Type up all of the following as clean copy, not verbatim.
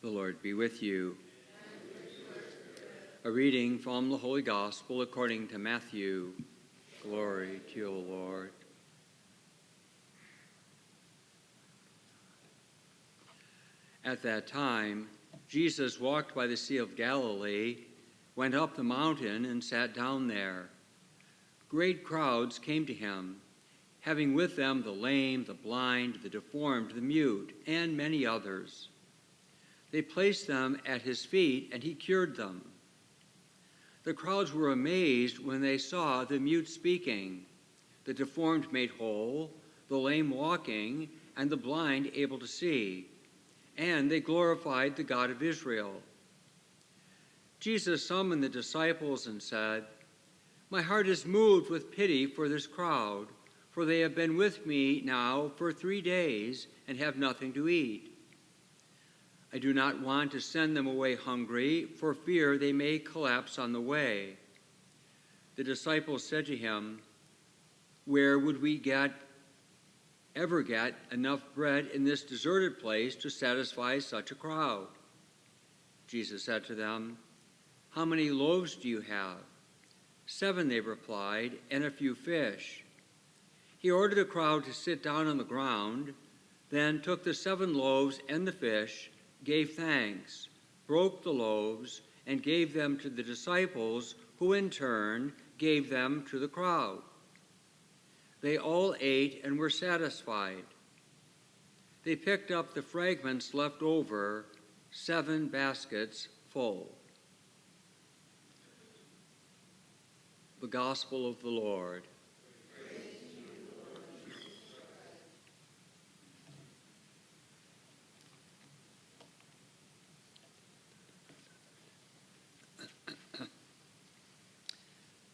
The Lord be with you. A reading from the Holy Gospel according to Matthew. Glory to you, O Lord. At that time, Jesus walked by the Sea of Galilee, went up the mountain, and sat down there. Great crowds came to him, having with them the lame, the blind, the deformed, the mute, and many others. They placed them at his feet, and he cured them. The crowds were amazed when they saw the mute speaking, the deformed made whole, the lame walking, and the blind able to see, and they glorified the God of Israel. Jesus summoned the disciples and said, "My heart is moved with pity for this crowd, for they have been with me now for 3 days and have nothing to eat. I do not want to send them away hungry, for fear they may collapse on the way." The disciples said to him, "Where would we ever get enough bread in this deserted place to satisfy such a crowd?" Jesus said to them, "How many loaves do you have?" 7, they replied, "and a few fish." He ordered the crowd to sit down on the ground, then took the 7 loaves and the fish, gave thanks, broke the loaves, and gave them to the disciples, who in turn gave them to the crowd. They all ate and were satisfied. They picked up the fragments left over, 7 baskets full. The Gospel of the Lord.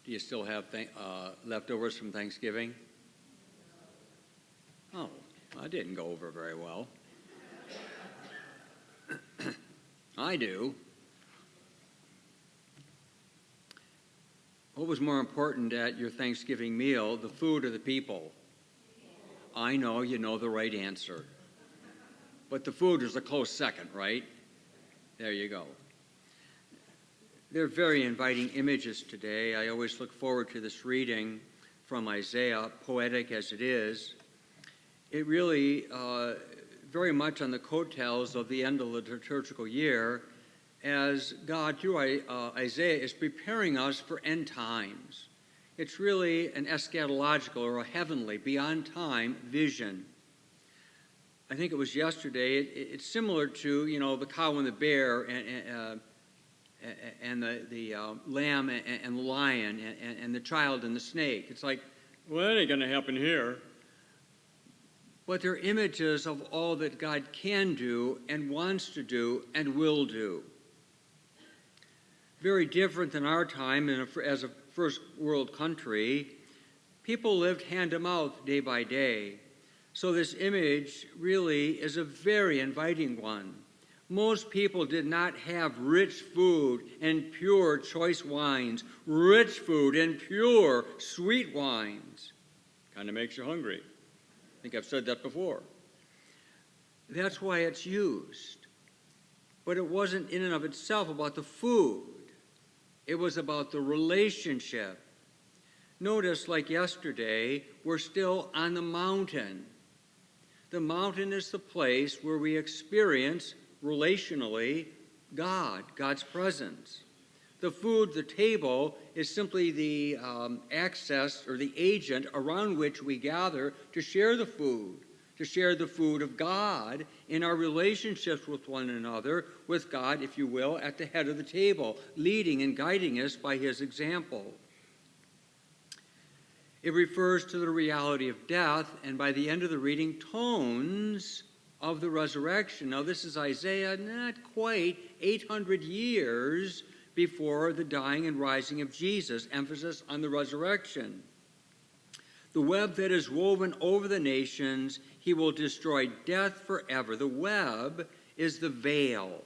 Do you still have leftovers from Thanksgiving? Oh, I didn't go over very well. I do. What was more important at your Thanksgiving meal, the food or the people? I know you know the right answer. But the food is a close second, right? There you go. They're very inviting images today. I always look forward to this reading from Isaiah, poetic as it is. It really very much on the coattails of the end of the liturgical year, as God, through Isaiah, is preparing us for end times. It's really an eschatological or a heavenly, beyond time vision. I think it was yesterday. It's similar to, the cow and the bear and the lamb and the lion and the child and the snake. It's like, well, that ain't going to happen here. But they're images of all that God can do and wants to do and will do. Very different than our time as a first world country. People lived hand to mouth day by day. So this image really is a very inviting one. Most people did not have rich food and pure choice wines, rich food and pure sweet wines. Kind of makes you hungry. I think I've said that before. That's why it's used. But it wasn't in and of itself about the food. It was about the relationship. Notice, like yesterday, we're still on the mountain. The mountain is the place where we experience relationally God's presence. The food, the table, is simply the access or the agent around which we gather to share the food of God in our relationships with one another, with God, if you will, at the head of the table, leading and guiding us by his example. It refers to the reality of death, and by the end of the reading, tones of the resurrection. Now, this is Isaiah, not quite 800 years before the dying and rising of Jesus, emphasis on the resurrection. The web that is woven over the nations, he will destroy death forever. The web is the veil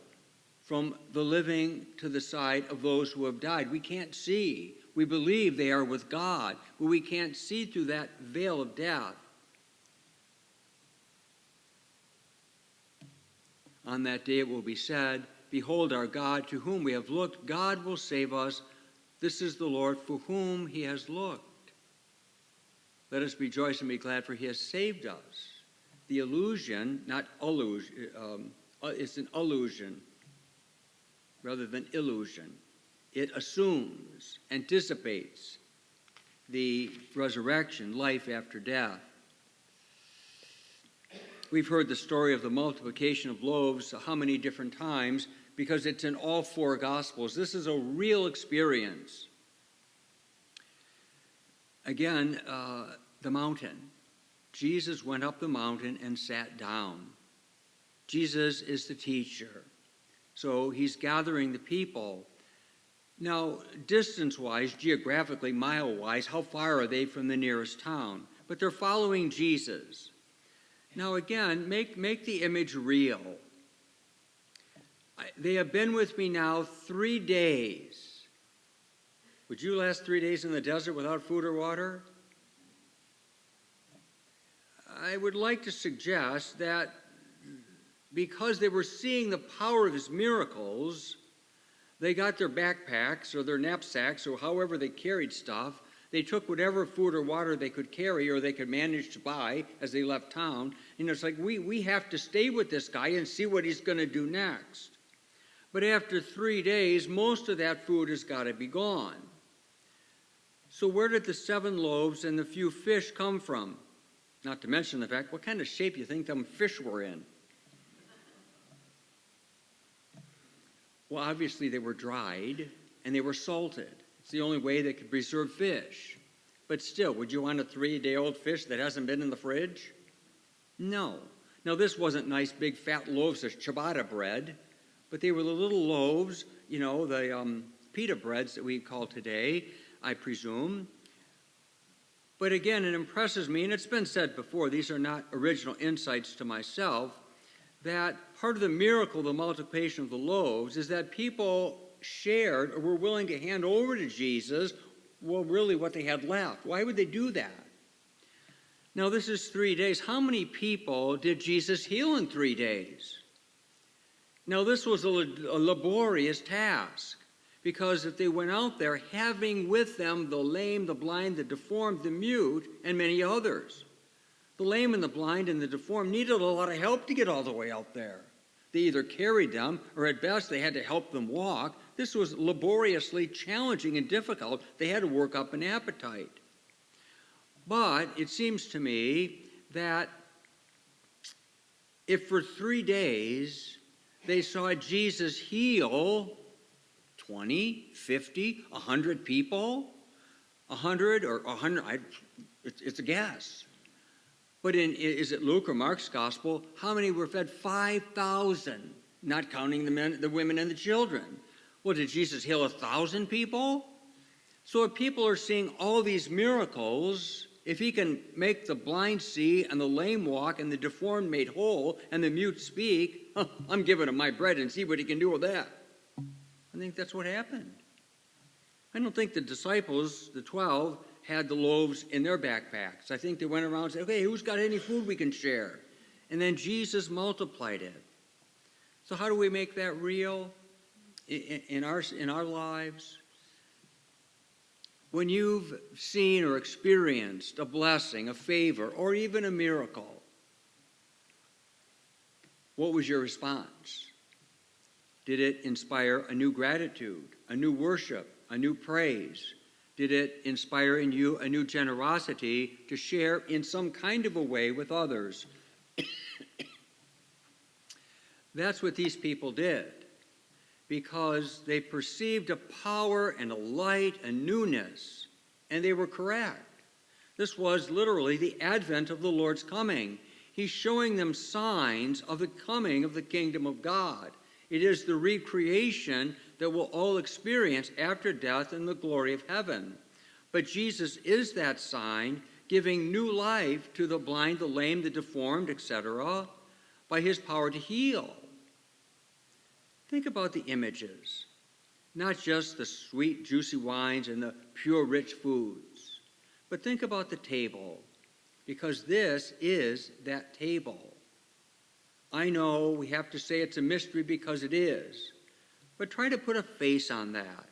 from the living to the side of those who have died. We can't see. We believe they are with God, but we can't see through that veil of death. On that day it will be said, behold our God, to whom we have looked. God will save us. This is the Lord, for whom he has looked. Let us rejoice and be glad, for he has saved us. The illusion, not illusion, it's an illusion rather than illusion. It assumes, anticipates the resurrection, life after death. We've heard the story of the multiplication of loaves how many different times, because it's in all four Gospels. This is a real experience. Again, the mountain. Jesus went up the mountain and sat down. Jesus is the teacher. So he's gathering the people. Now, distance-wise, geographically, mile-wise, how far are they from the nearest town? But they're following Jesus. Now, again, make the image real. They have been with me now 3 days. Would you last 3 days in the desert without food or water? I would like to suggest that because they were seeing the power of his miracles, they got their backpacks or their knapsacks or however they carried stuff. They took whatever food or water they could carry or they could manage to buy as they left town. And it's like, we have to stay with this guy and see what he's going to do next. But after 3 days, most of that food has got to be gone. So where did the 7 loaves and the few fish come from? Not to mention the fact, what kind of shape you think them fish were in? Well, obviously they were dried and they were salted. It's the only way they could preserve fish. But still, would you want a 3-day-old fish that hasn't been in the fridge? No. Now, this wasn't nice big fat loaves of ciabatta bread, but they were the little loaves, the pita breads that we call today, I presume. But again, it impresses me, and it's been said before, these are not original insights to myself, that part of the miracle of the multiplication of the loaves is that people shared or were willing to hand over to Jesus, well, really what they had left. Why would they do that? Now, this is 3 days. How many people did Jesus heal in 3 days? Now, this was a laborious task, because if they went out there having with them the lame, the blind, the deformed, the mute, and many others, the lame and the blind and the deformed needed a lot of help to get all the way out there. They either carried them, or at best they had to help them walk. This was laboriously challenging and difficult. They had to work up an appetite. But it seems to me that if for 3 days they saw Jesus heal 20, 50, 100 people, 100 or 100, it's a guess. But is it Luke or Mark's gospel, how many were fed? 5,000, not counting the men, the women, and the children. Well, did Jesus heal 1,000 people? So if people are seeing all these miracles, if he can make the blind see and the lame walk and the deformed made whole and the mute speak, I'm giving him my bread and see what he can do with that. I think that's what happened. I don't think the disciples, the 12, had the loaves in their backpacks. I think they went around and said, okay, who's got any food we can share? And then Jesus multiplied it. So how do we make that real in our lives? When you've seen or experienced a blessing, a favor, or even a miracle, what was your response? Did it inspire a new gratitude, a new worship, a new praise? Did it inspire in you a new generosity to share in some kind of a way with others? That's what these people did, because they perceived a power and a light, a newness, and they were correct. This was literally the advent of the Lord's coming. He's showing them signs of the coming of the kingdom of God. It is the recreation that we'll all experience after death in the glory of heaven. But Jesus is that sign, giving new life to the blind, the lame, the deformed, etc., by his power to heal. Think about the images, not just the sweet, juicy wines and the pure, rich foods, but think about the table, because this is that table. I know we have to say it's a mystery because it is, but try to put a face on that.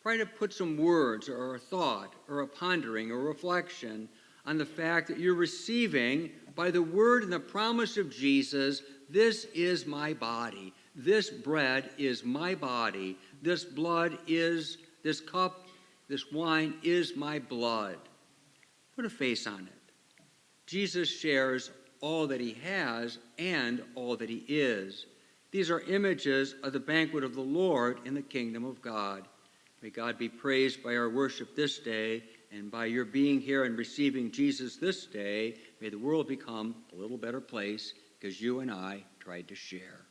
Try to put some words or a thought or a pondering or reflection on the fact that you're receiving, by the word and the promise of Jesus, this is my body. This bread is my body. This blood is, this cup, this wine is my blood. Put a face on it. Jesus shares all that he has and all that he is. These are images of the banquet of the Lord in the kingdom of God. May God be praised by our worship this day, and by your being here and receiving Jesus this day, may the world become a little better place because you and I tried to share.